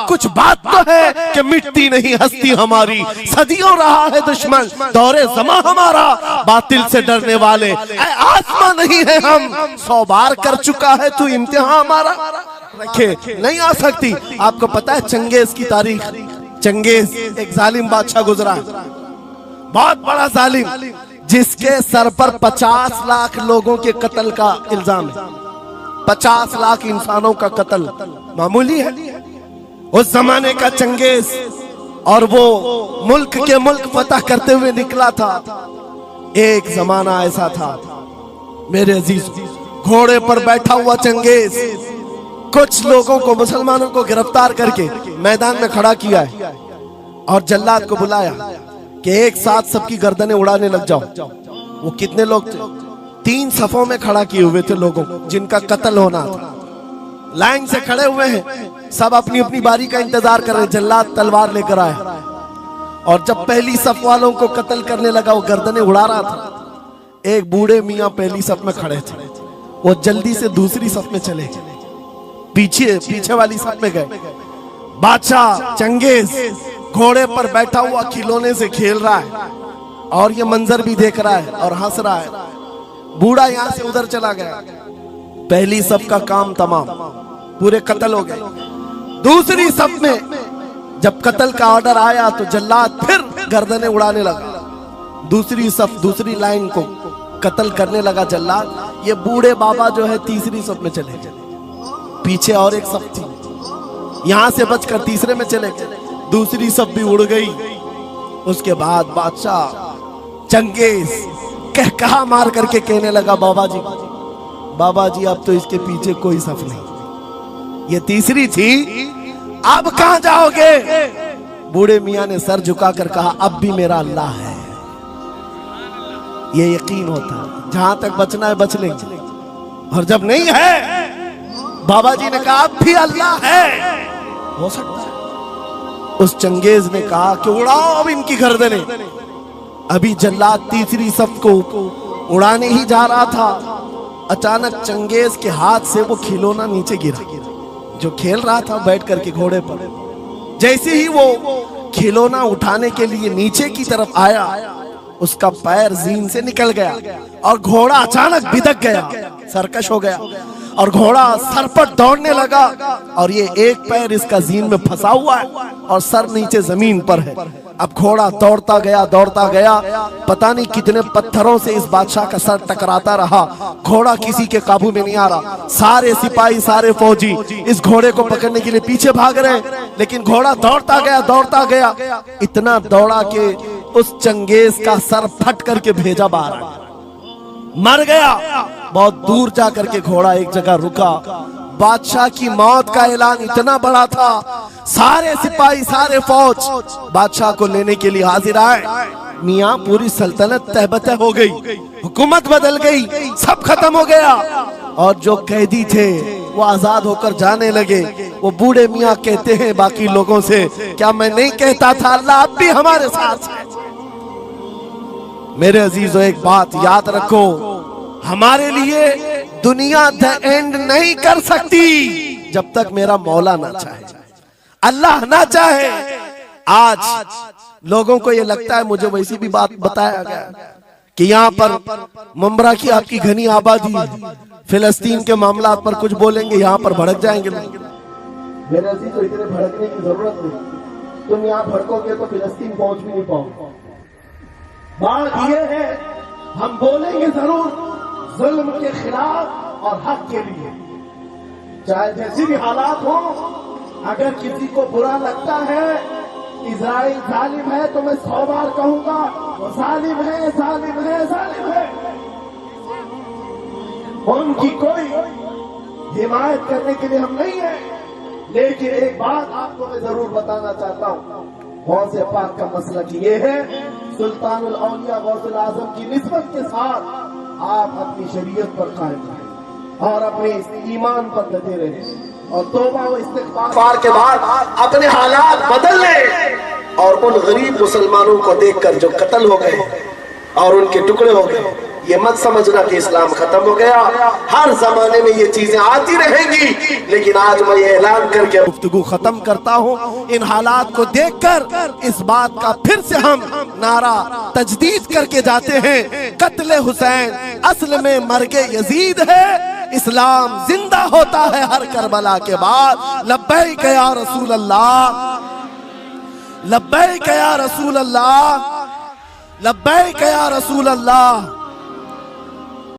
कुछ बात तो है कि मिटती नहीं हस्ती हमारी, सदियों रहा है दुश्मन दौरे ज़मा हमारा, बातिल से डरने वाले आसमां नहीं है हम, 100 बार कर चुका है तू इम्तिहान हमारा, रखे नहीं आ सकती। आपको पता है चंगेज की तारीख? चंगेज एक जालिम बादशाह गुजरा, बहुत बड़ा जालिम, जिसके सर पर 50 लाख लोगों के कत्ल का इल्जाम है। 50 लाख इंसानों का कत्ल मामूली है? उस जमाने का चंगेज, और वो मुल्क के मुल्क फतह करते हुए निकला था। एक जमाना ऐसा था मेरे अजीज, घोड़े पर बैठा हुआ चंगेज कुछ लोगों को, मुसलमानों को गिरफ्तार करके मैदान में खड़ा किया है और जल्लाद को बुलाया कि एक साथ सबकी गर्दनें उड़ाने लग जाओ। वो कितने लोग थे? 3 सफों में खड़ा किए हुए थे लोगों जिनका कत्ल होना था, लाइन से खड़े हुए हैं, सब अपनी अपनी बारी का इंतजार कर रहे हैं। जल्लाद तलवार लेकर आया और जब पहली सफ वालों को कत्ल करने लगा, वो गर्दनें उड़ा रहा था। एक बूढ़े मियाँ पहली सफ में खड़े थे, वो जल्दी से दूसरी सफ में चले, पीछे वाली सफ में गए। बादशाह चंगेज घोड़े पर बैठा हुआ खिलौने से खेल रहा है और ये मंजर भी देख रहा है और हंस रहा है। बूढ़ा यहाँ से उधर चला गया, पहली सफ का काम तमाम, पूरे कत्ल हो गए। दूसरी सफ में जब कत्ल का ऑर्डर आया तो जल्लाद फिर गर्दनें उड़ाने लगा। दूसरी सफ, दूसरी लाइन को कत्ल करने लगा जल्लाद। ये बूढ़े बाबा जो है तीसरी सफ में चले, पीछे और एक सफ थी, यहां से बचकर तीसरे में चले गए, दूसरी सफ भी उड़ गई। उसके बाद बादशाह चंगेज कहा मार करके कहने लगा, बाबा जी अब तो इसके पीछे कोई सफ नहीं, ये तीसरी थी, अब कहां जाओगे? बूढ़े मियां ने सर झुकाकर कहा, अब भी मेरा अल्लाह है। ये यकीन होता जहां तक बचना है बच लेंगे, और जब नहीं है, बाबा जी ने कहा अब भी अल्लाह है, हो सकता है। उस चंगेज ने कहा कि उड़ाओ अब इनकी गर्दनें। अभी जल्लाद तीसरी सफ को उड़ाने ही जा रहा था, अचानक चंगेज के हाथ से वो खिलौना नीचे गिरा जो खेल रहा था बैठ करके घोड़े पर। जैसे ही वो खिलौना उठाने के लिए नीचे की तरफ आया, उसका पैर जीन से निकल गया और घोड़ा अचानक बिदक गया, सरकश हो गया और घोड़ा सर पर दौड़ने लगा और ये एक पैर इसका जीन में फंसा हुआ है और सर नीचे जमीन पर है। अब घोड़ा दौड़ता गया, पता नहीं कितने पत्थरों से इस बादशाह का सर टकराता रहा। घोड़ा किसी के काबू में नहीं आ रहा, सारे सिपाही, सारे फौजी इस घोड़े को पकड़ने के लिए पीछे भाग रहे, लेकिन घोड़ा दौड़ता गया, इतना दौड़ा कि उस चंगेज का सर फट करके भेजा बाहर, मर गया। बहुत दूर जाकर के घोड़ा एक जगह रुका। बादशाह की मौत का ऐलान इतना बड़ा था, सारे सिपाही, सारे फौज बादशाह को लेने के लिए हाजिर आए। मियां पूरी सल्तनत तहबतह हो गई, हुकूमत बदल गई, सब खत्म हो गया और जो कैदी थे वो आजाद होकर जाने लगे। वो बूढ़े मियां कहते हैं बाकी लोगों से, क्या मैं नहीं कहता था अल्लाह अब भी हमारे साथ है? मेरे अजीजों, एक बात याद रखो, हमारे लिए दुनिया द एंड नहीं कर सकती जब तक मेरा मौला ना चाहे, अल्लाह ना चाहे। आज लोगों को ये लगता है, मुझे वैसी भी बात बताया गया कि यहाँ पर मुंबरा की आपकी घनी आबादी, फिलिस्तीन के मामला पर कुछ बोलेंगे यहाँ पर भड़क जाएंगे। मेरे अजीज, तो इतने भड़कने की जरूरत नहीं, तुम यहाँ भड़कोगे तो फिलिस्तीन पहुंच भी नहीं पाओगे। बात यह है, हम बोलेंगे जरूर जुल्म के खिलाफ और हक के लिए, चाहे जैसी भी हालात हो। अगर किसी को बुरा लगता है इजराइल जालिम है, तो मैं 100 बार कहूंगा वो जालिम है, जालिम है, जालिम है। उनकी कोई हिमायत करने के लिए हम नहीं है, लेकिन एक बात आपको मैं जरूर बताना चाहता हूँ, गौसे पाक का मसलक ये है, सुल्तानुल औलिया गौसुल आजम की निस्बत के साथ आप अपनी शरीयत पर कायम रहें और अपने ईमान पर डटे रहें और तौबा व इस्तिग़फ़ार के बाद अपने हालात बदल लें और उन गरीब मुसलमानों को देखकर जो कत्ल हो गए और उनके टुकड़े हो गए, ये मत समझना कि इस्लाम खत्म हो गया। हर जमाने में ये चीजें आती रहेंगी, लेकिन आज मैं ये ऐलान करके गुफ्तगू खत्म करता हूँ। इन हालात को देखकर इस बात का फिर से हम नारा तजदीद करके जाते हैं, कत्ले हुसैन असल में मर्गे यजीद है, इस्लाम जिंदा होता है हर करबला के बाद। लब्बैक या रसूल अल्लाह, लब्बैक या रसूल अल्लाह, लब्बैक या रसूल अल्लाह।